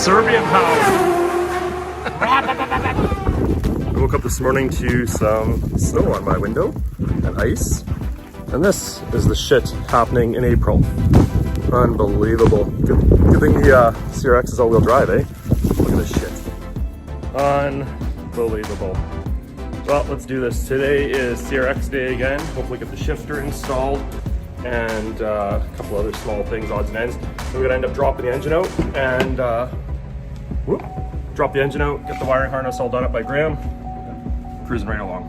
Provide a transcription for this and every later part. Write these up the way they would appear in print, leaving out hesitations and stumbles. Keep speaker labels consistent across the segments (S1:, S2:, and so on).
S1: Serbian power. I woke up this morning to some snow on my window and ice. And this is the shit happening in April. Unbelievable. Good thing the CRX is all-wheel drive, eh? Look at this shit. Unbelievable. Well, let's do this. Today is CRX day again. Hopefully get the shifter installed and a couple other small things, odds and ends. We're gonna end up dropping the engine out and drop the engine out, get the wiring harness all done up by Graham, cruising right along.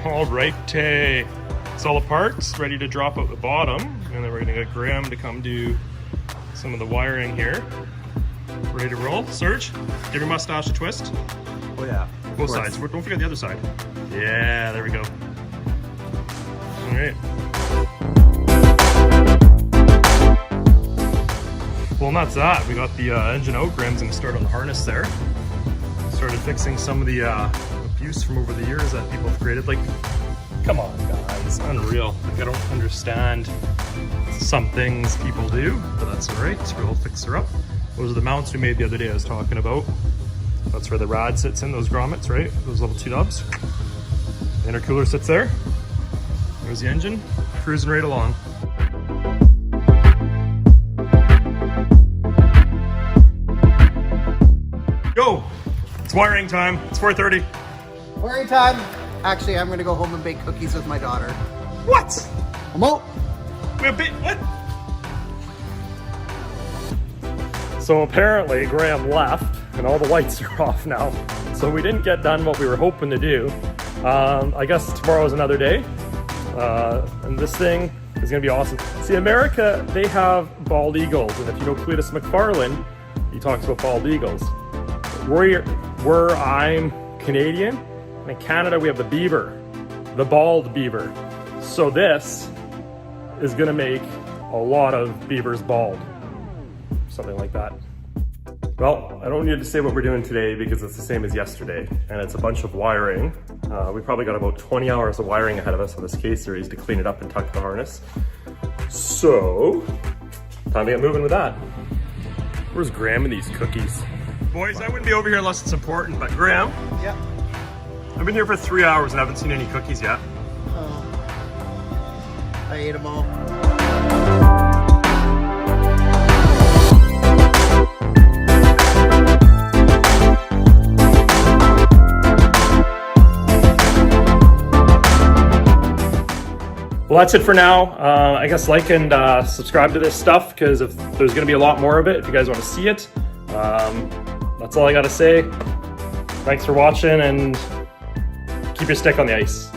S1: All right, it's all the parts ready to drop out the bottom, and then we're gonna get Graham to come do some of the wiring here. Ready to roll? Serge, give your mustache a twist.
S2: Oh yeah.
S1: Both sides. Don't forget the other side. Yeah, there we go. All right. Well, and that's that. We got the engine out. Graham's gonna start on the harness there. Started fixing some of the abuse from over the years that people have created. Like, come on, guys, unreal. Like, I don't understand some things people do, but that's all right. We'll fix her up. Those are the mounts we made the other day I was talking about. That's where the rad sits in, those grommets, right? Those little two nubs. The intercooler sits there. There's the engine, cruising right along. Go! It's wiring time. It's 4:30.
S2: Wiring time. Actually, I'm gonna go home and bake cookies with my daughter.
S1: What?
S2: I'm out.
S1: What? So apparently Graham left and all the lights are off now. So we didn't get done what we were hoping to do. I guess tomorrow's another day. And this thing is gonna be awesome. See, America, they have bald eagles. And if you know Cletus McFarlane, he talks about bald eagles. Where I'm Canadian, and in Canada we have the beaver, the bald beaver. So this is gonna make a lot of beavers bald. Something like that. Well, I don't need to say what we're doing today because it's the same as yesterday, and it's a bunch of wiring. We probably got about 20 hours of wiring ahead of us on this K-Series to clean it up and tuck the harness. So, time to get moving with that. Where's Graham and these cookies? Boys, I wouldn't be over here unless it's important, but Graham?
S2: Yeah.
S1: I've been here for 3 hours and haven't seen any cookies yet.
S2: Oh. I ate them all.
S1: Well, that's it for now. I guess like and subscribe to this stuff, because if there's going to be a lot more of it, if you guys want to see it. That's all I got to say. Thanks for watching, and keep your stick on the ice.